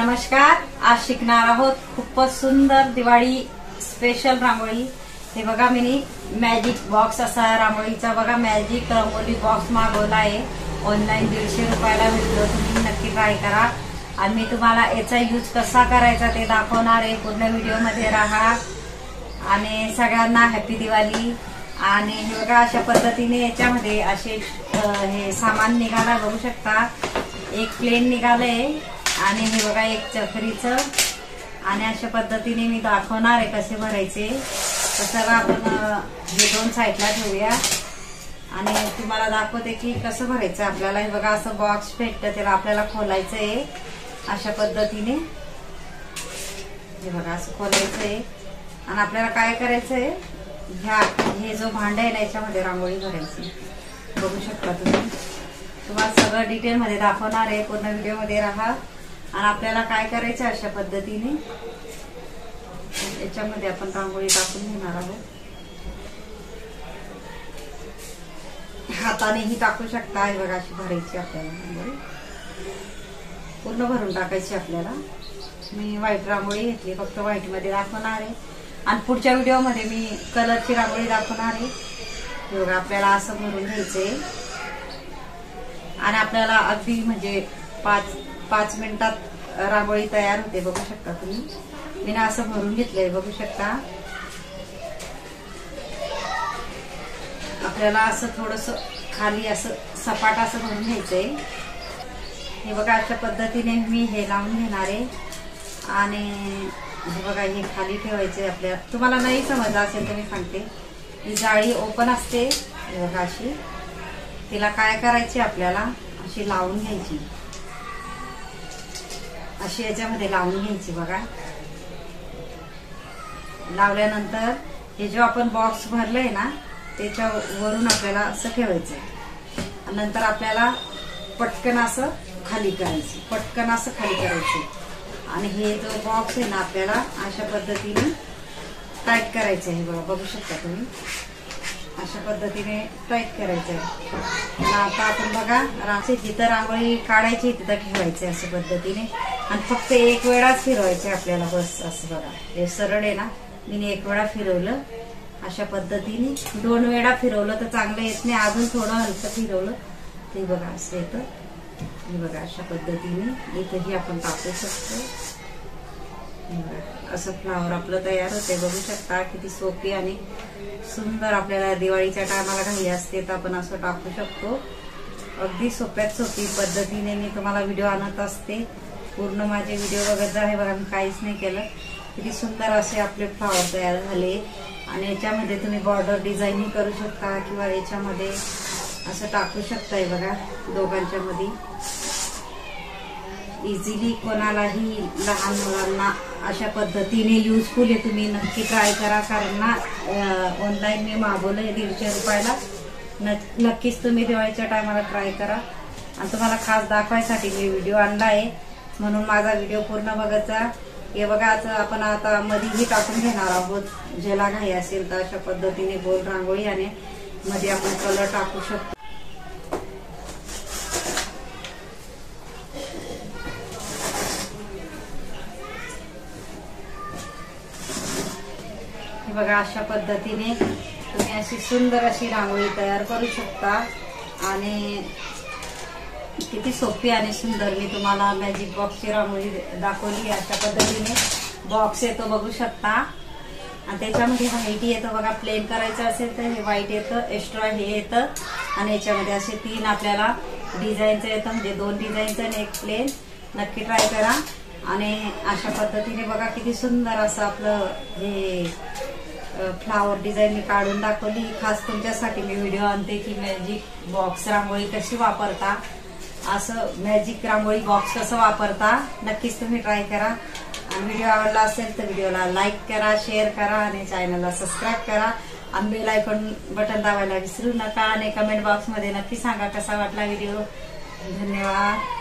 नमस्कार, आज शिकणार आहोत खूपच सुंदर दिवाळी स्पेशल रांगोळी। हे बघा, मी मॅजिक बॉक्स असा रांगोळीचा बघा मॅजिक रंगोली बॉक्स मागवला आहे ऑनलाईन। 150 रुपयाला भेटलो। तुम्ही नक्की ट्राय करा आणि मी तुम्हाला याचा यूज कसा करायचा ते दाखवणार आहे। पूर्ण व्हिडिओ मध्ये राहा आणि सगळ्यांना हॅपी दिवाळी। आणि हे बघा, अशा पद्धतीने याच्यामध्ये असे हे सामान निघाला, बघू शकता। एक प्लेन निघालंय आणि हे बघा एक चक्रीचं, आणि अशा पद्धतीने मी दाखवणार आहे कसे भरायचे। तर चला आपण हे दोन साईडला ठेवूया आणि तुम्हाला दाखवते की कसं भरायचं आपल्याला। हे बघा, असं बॉक्स भेटतं, त्याला आपल्याला खोलायचं आहे अशा पद्धतीने। हे बघा, असं खोलायचं आहे आणि आपल्याला काय करायचंय, हे जो भांडा आहे ना याच्यामध्ये रांगोळी भरायची। बघू शकता तुम्हाला सगळं डिटेल मध्ये दाखवणार आहे। पूर्ण व्हिडिओ मध्ये राहा आणि आपल्याला काय करायचं अशा पद्धतीने याच्यामध्ये आपण रांगोळी टाकून घेणार आहोत। हातानेही टाकू शकता। हे बघा, अशी भरायची आपल्याला रांगोळी, पूर्ण भरून टाकायची आपल्याला। मी व्हाईट रांगोळी घेतली, फक्त व्हाईट मध्ये दाखवणार आहे आणि पुढच्या व्हिडिओ मध्ये मी कलरची रांगोळी दाखवणार आहे। हे बघा, आपल्याला असं भरून घ्यायचंय आणि आपल्याला अगदी म्हणजे 5 मिनिटात रांगोळी तयार होते। बघू शकता तुम्ही, मी ना असं भरून घेतलंय, बघू शकता। आपल्याला असं थोडस खाली असं सपाट असं भरून घ्यायचंय। हे बघा, अशा पद्धतीने मी हे लावून घेणार आहे आणि हे बघा, हे खाली ठेवायचंय आपल्याला। तुम्हाला नाही समजलं असेल तर मी सांगते, ही जाळी ओपन असते। हे बघा, अशी तिला काय करायची आपल्याला, अशी लावून घ्यायची, अशी याच्यामध्ये लावून घ्यायची। बघा, लावल्यानंतर हे जो आपण बॉक्स भरलंय ना त्याच्या वरून आपल्याला असं ठेवायचं। नंतर आपल्याला पटकन असं खाली करायचं, पटकन असं खाली करायचं आणि हे जो बॉक्स आहे ना आपल्याला अशा पद्धतीने टाईट करायचं आहे। बघा, बघू शकता तुम्ही, अशा पद्धतीने टाईट करायचं आहे। आता आपण बघा, जिथं रांगोळी काढायची तिथं ठेवायचे अशा पद्धतीने आणि फक्त एक वेळाच फिरवायचे आपल्याला, बस असं। बघा, हे सरळ आहे ना, मी एक वेळा फिरवलं अशा पद्धतीने। 2 वेळा फिरवलं तर चांगलं येत नाही, अजून थोडं हलकं फिरवलं ते बघा असं येतं। हे बघा, अशा पद्धतीने इथंही आपण टाकू शकतो। असं फ्लावर आपलं तयार होते। बघू शकता किती सोपी आणि सुंदर। आपल्याला दिवाळीच्या टायमाला घाई असते तर आपण असं टाकू शकतो। अगदी सोप्यात सोपी पद्धतीने मी तुम्हाला व्हिडिओ आणत असते। पूर्ण माझे व्हिडिओ बघत जा। हे बघा, मी काहीच नाही केलं, किती सुंदर असे आपले फ्लावर तयार झाले। आणि याच्यामध्ये तुम्ही बॉर्डर डिझाईन करू शकता किंवा याच्यामध्ये असं टाकू शकता। हे बघा, दोघांच्या मध्ये इझिली कोणालाही, लहान मुलांना अशा पद्धतीने युजफुल आहे। तुम्ही नक्की ट्राय करा, कारण ना ऑनलाईन मी मागवलंय 150 रुपयाला। नक्कीच तुम्ही दिवाळीच्या टायमाला ट्राय करा आणि तुम्हाला खास दाखवायसाठी मी व्हिडिओ आणला आहे, म्हणून माझा व्हिडिओ पूर्ण बघत जा। हे बघा, आपण आता मध्येही टाकून घेणार आहोत, ज्याला घाई असेल तर अशा पद्धतीने गोल रांगोळी आणि मध्ये आपण कलर टाकू शकतो। हे बघा, अशा पद्धतीने तुम्ही अशी सुंदर अशी रांगोळी तयार करू शकता आणि किती सोपी आणि सुंदर। मी तुम्हाला मॅजिक बॉक्सची रांगोळी दाखवली। अशा पद्धतीने बॉक्स येतो, बघू शकता, आणि त्याच्यामध्ये व्हाईट येतं। बघा, प्लेन करायचं असेल तर हे व्हाईट येतं, एक्स्ट्रा हे येतं आणि याच्यामध्ये असे 3 आपल्याला डिझाईनचं येतं, म्हणजे 2 डिझाईनचं आणि 1 प्लेन। नक्की ट्राय करा आणि अशा पद्धतीने बघा किती सुंदर असं आपलं हे फ्लावर डिझाईन मी काढून दाखवली। खास तुमच्यासाठी मी व्हिडिओ आणते की मॅजिक बॉक्स रांगोळी कशी वापरता, असं मॅजिक रांगोळी बॉक्स कसं वापरता। नक्कीच तुम्ही ट्राय करा आणि व्हिडिओ आवडला असेल तर व्हिडिओला लाईक करा, शेअर करा आणि चॅनलला सबस्क्राईब करा आणि बेल आयकॉन बटन दाबायला विसरू नका आणि कमेंट बॉक्स मध्ये नक्की सांगा कसा वाटला व्हिडिओ। धन्यवाद।